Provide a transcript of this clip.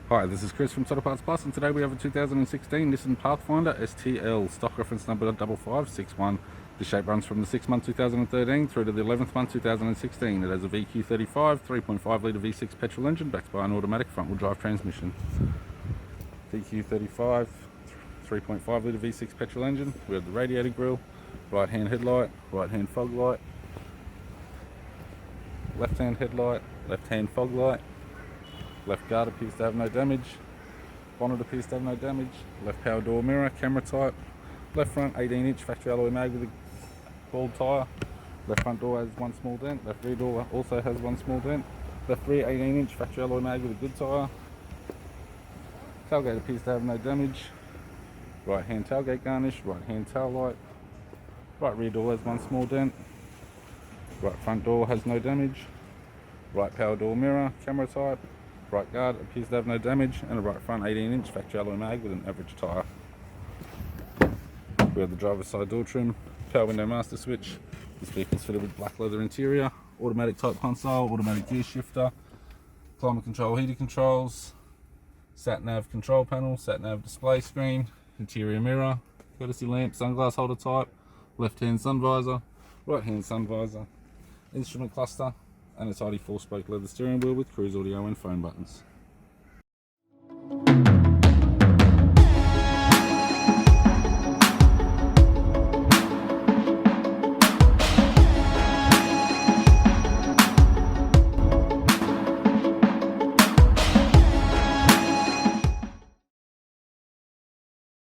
Hi, this is Chris from Auto Parts Plus, and today we have a 2016 Nissan Pathfinder STL, stock reference number 5561. The shape runs from the 6th month 2013 through to the 11th month 2016. It has a VQ35 3.5 litre V6 petrol engine backed by an automatic front wheel drive transmission. VQ35 3.5 litre V6 petrol engine. We have the radiator grille, right hand headlight, right hand fog light, left hand headlight, left hand fog light. Left guard appears to have no damage. Bonnet appears to have no damage. Left power door mirror, camera type. Left front 18-inch factory alloy mag with a bald tyre. Left front door has one small dent. Left rear door also has one small dent. Left rear 18-inch factory alloy mag with a good tyre. Tailgate appears to have no damage. Right hand tailgate garnish. Right hand tail light. Right rear door has one small dent. Right front door has no damage. Right power door mirror, camera type. Right guard appears to have no damage, and a right front 18-inch factory alloy mag with an average tyre. We have the driver's side door trim, power window master switch. This vehicle is fitted with black leather interior, automatic type console, automatic gear shifter, climate control heated controls, sat nav control panel, sat nav display screen, interior mirror, courtesy lamp, sunglass holder type, left hand sun visor, right hand sun visor, instrument cluster, and a tidy 4-spoke leather steering wheel with cruise audio and phone buttons.